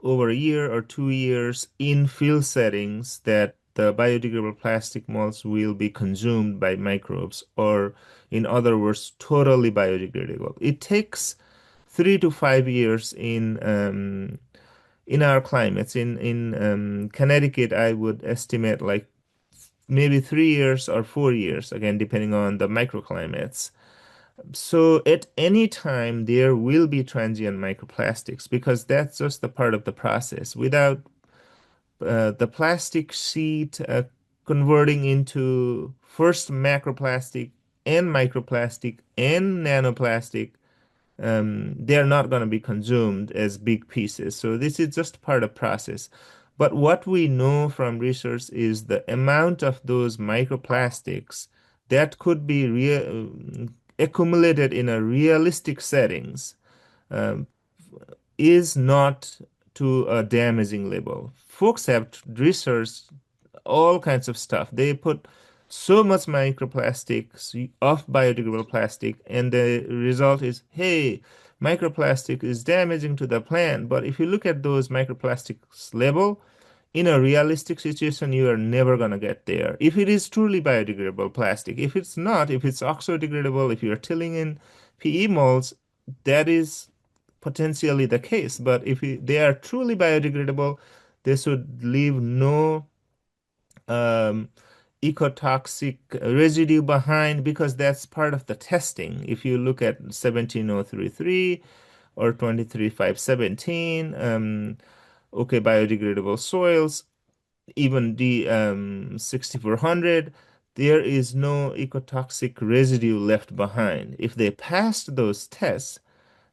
over a year or 2 years in field settings that the biodegradable plastic molds will be consumed by microbes, or in other words, totally biodegradable. It takes 3 to 5 years in our climates. In Connecticut, I would estimate like maybe 3 years or 4 years, again, depending on the microclimates. So at any time, there will be transient microplastics because that's just the part of the process. Without the plastic sheet converting into first macroplastic and microplastic and nanoplastic, they are not going to be consumed as big pieces. So this is just part of process. But what we know from research is the amount of those microplastics that could be accumulated in a realistic settings um, is not to a damaging level. Folks have researched all kinds of stuff. They put so much microplastics of biodegradable plastic, and the result is, hey, microplastic is damaging to the plant. But if you look at those microplastics level, in a realistic situation, you are never going to get there. If it is truly biodegradable plastic, if it's not, if it's oxo-degradable, if you're tilling in PE molds, that is potentially the case. But if they are truly biodegradable, they should leave no um, ecotoxic residue behind because that's part of the testing. If you look at 17033 or 23517, okay, biodegradable soils, even the 6400, there is no ecotoxic residue left behind. If they passed those tests,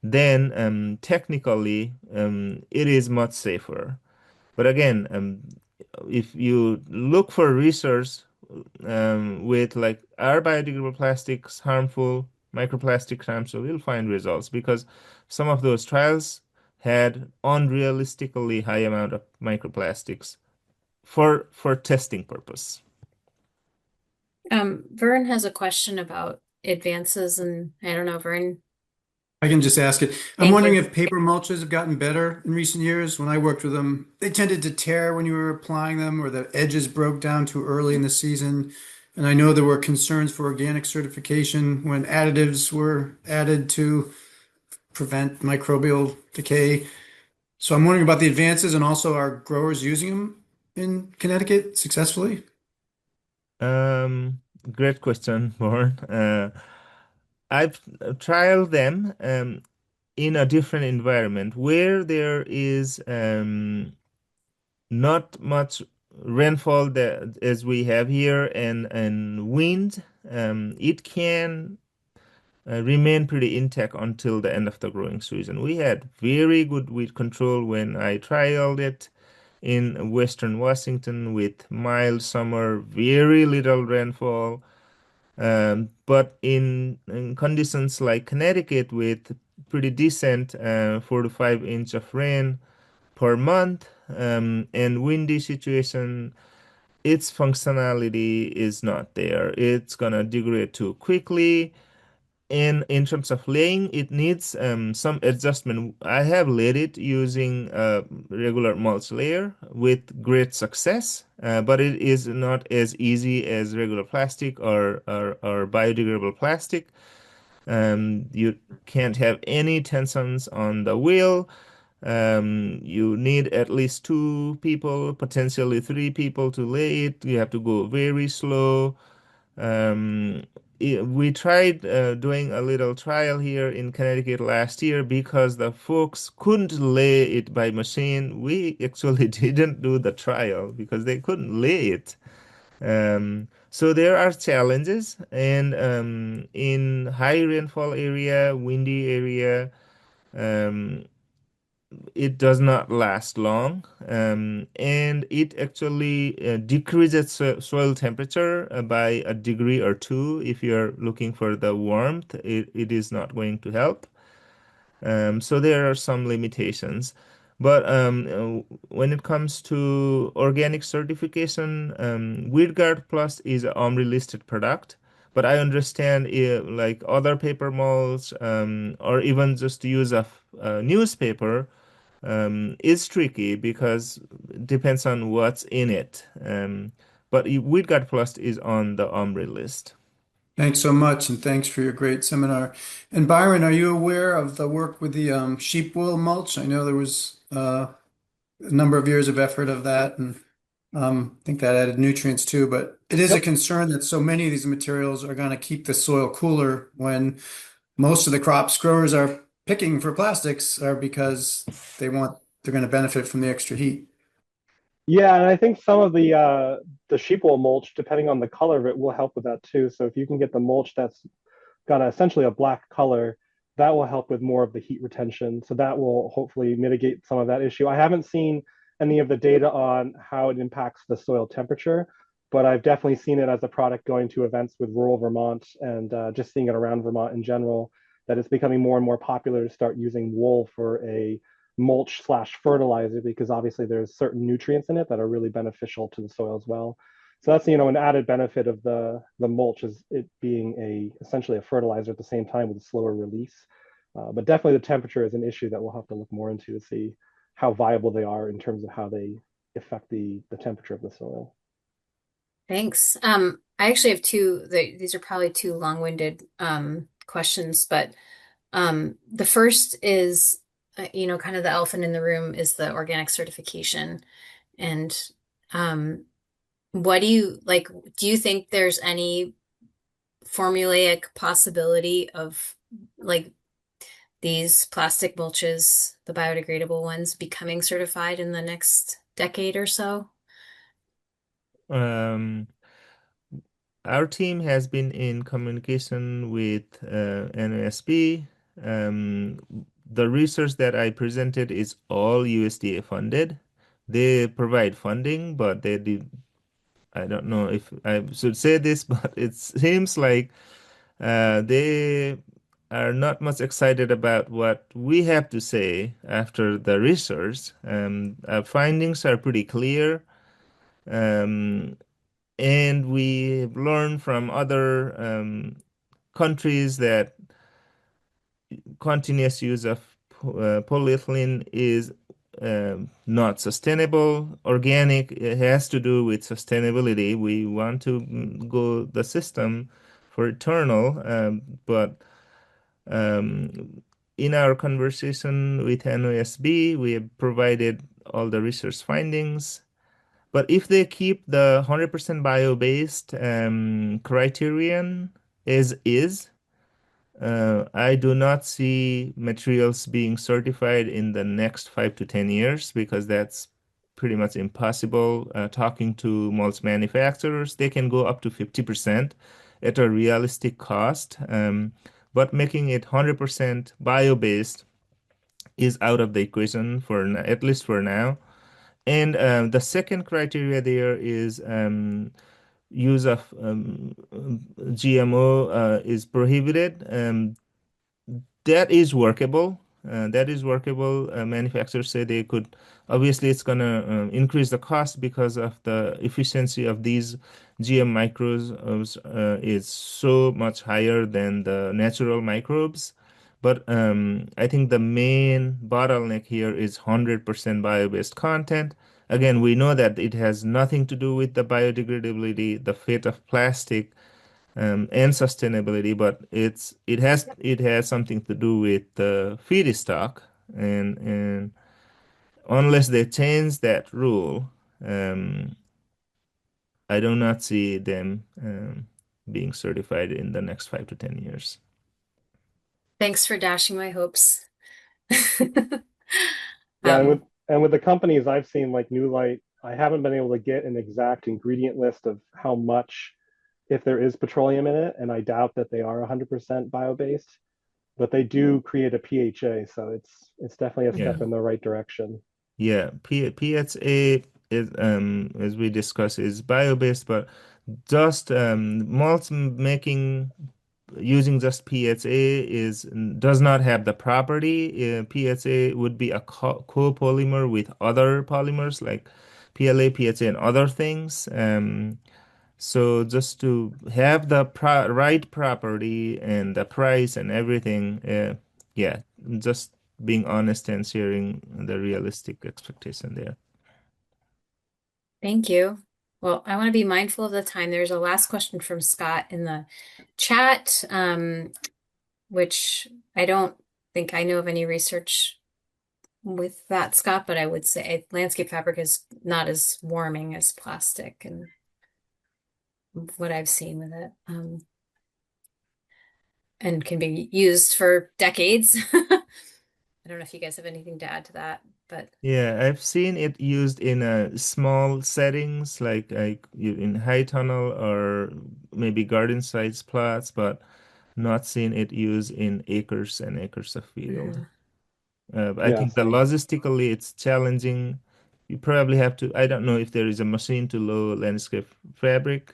then technically it is much safer. But again, if you look for research with like, are biodegradable plastics harmful, microplastic harmful, you'll find results because some of those trials had unrealistically high amount of microplastics for testing purpose. Vern has a question about advances, and I don't know, Vern. I can just ask it. I'm Thank wondering you. if paper mulches have gotten better in recent years. When I worked with them, they tended to tear when you were applying them, or the edges broke down too early in the season. And I know there were concerns for organic certification when additives were added to prevent microbial decay. So I'm wondering about the advances and also are growers using them in Connecticut successfully? Um, Great question, Warren. I've trialed them in a different environment where there is not much rainfall that as we have here and wind. It can remain pretty intact until the end of the growing season. We had very good weed control when I trialed it in Western Washington with mild summer, very little rainfall. But in conditions like Connecticut with pretty decent 4 to 5 inch of rain per month and windy situation, its functionality is not there. It's gonna degrade too quickly. And in terms of laying, it needs some adjustment. I have laid it using a regular mulch layer with great success, but it is not as easy as regular plastic or biodegradable plastic. You can't have any tensions on the wheel. You need at least 2 people, potentially 3 people to lay it. You have to go very slow. Um, we tried doing a little trial here in Connecticut last year because the folks couldn't lay it by machine. We actually didn't do the trial because they couldn't lay it. So there are challenges, and in high rainfall area, windy area, um, it does not last long, and it actually decreases soil temperature by a degree or two. If you're looking for the warmth, it is not going to help. So there are some limitations. But when it comes to organic certification, WeedGuard Plus is a listed product. But I understand like other paper molds or even just use of newspaper is tricky because it depends on what's in it. But WeedGuard Plus is on the Ombre list. Thanks so much, and thanks for your great seminar. And Byron, are you aware of the work with the sheep wool mulch? I know there was a number of years of effort of that, and I think that added nutrients too. But it is a Yep. concern that so many of these materials are going to keep the soil cooler when most of the crops growers are picking for plastics are because they're going to benefit from the extra heat. Yeah, and I think some of the sheep wool mulch, depending on the color of it, will help with that too. So if you can get the mulch that's got essentially a black color, that will help with more of the heat retention. So that will hopefully mitigate some of that issue. I haven't seen any of the data on how it impacts the soil temperature, but I've definitely seen it as a product going to events with rural Vermont and just seeing it around Vermont in general, that it's becoming more and more popular to start using wool for a mulch slash fertilizer because obviously there's certain nutrients in it that are really beneficial to the soil as well. So that's an added benefit of the mulch is it being essentially a fertilizer at the same time with a slower release. But definitely the temperature is an issue that we'll have to look more into to see how viable they are in terms of how they affect the temperature of the soil. Thanks. I actually have these are probably two long-winded questions, but the first is, kind of the elephant in the room is the organic certification. And um, what do you like? Do you think there's any formulaic possibility of like these plastic mulches, the biodegradable ones, becoming certified in the next decade or so? Um, our team has been in communication with NASB. Um, the research that I presented is all USDA funded. They provide funding, but they did. I don't know if I should say this, but it seems like they are not much excited about what we have to say after the research. Our findings are pretty clear. Um, and we learned from other countries that continuous use of polyethylene is not sustainable. Organic, it has to do with sustainability. We want to go the system for eternal, but um, in our conversation with NOSB, we have provided all the research findings. But if they keep the 100% bio-based criterion as is, I do not see materials being certified in the next 5 to 10 years because that's pretty much impossible. Talking to mulch manufacturers, they can go up to 50% at a realistic cost, but making it 100% bio-based is out of the equation at least for now. And the second criteria there is use of GMO is prohibited. That is workable. That is workable. Manufacturers say they could. Obviously, it's going to increase the cost because of the efficiency of these GM microbes is so much higher than the natural microbes. But I think the main bottleneck here is 100% bio-based content. Again, we know that it has nothing to do with the biodegradability, the fate of plastic, and sustainability, but it has something to do with the feedstock, and unless they change that rule, um, I do not see them being certified in the next 5 to 10 years. Thanks for dashing my hopes. Yeah, and Um, with the companies I've seen like New Light, I haven't been able to get an exact ingredient list of how much if there is petroleum in it, and I doubt that they are 100% bio-based, but they do create a PHA, so it's definitely a Yeah, step in the right direction. yeah. PHA is, as we discussed, is bio-based, but just malt making using just PHA is does not have the property. PHA would be a copolymer with other polymers like PLA, PHA, and other things. So just to have the right property and the price and everything, yeah, just being honest and sharing the realistic expectation there. Thank you. Well, I want to be mindful of the time. There's a last question from Scott in the chat, which I don't think I know of any research with that, Scott, but I would say landscape fabric is not as warming as plastic and what I've seen with it, and can be used for decades. I don't know if you guys have anything to add to that, but Yeah, I've seen it used in small settings like in high tunnel or maybe garden size plots, but not seen it used in acres and acres of field. mhm. I Yeah, think that same. logistically it's challenging. You probably have to, I don't know if there is a machine to load landscape fabric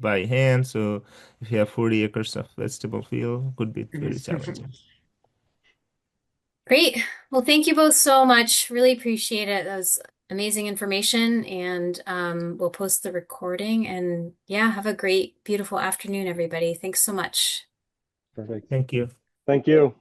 by hand. So if you have 40 acres of vegetable field, could be very challenging. Great. Well, thank you both so much. Really appreciate it. That was amazing information, and we'll post the recording. And yeah, have a great, beautiful afternoon, everybody. Thanks so much. Perfect. Thank you. Thank you.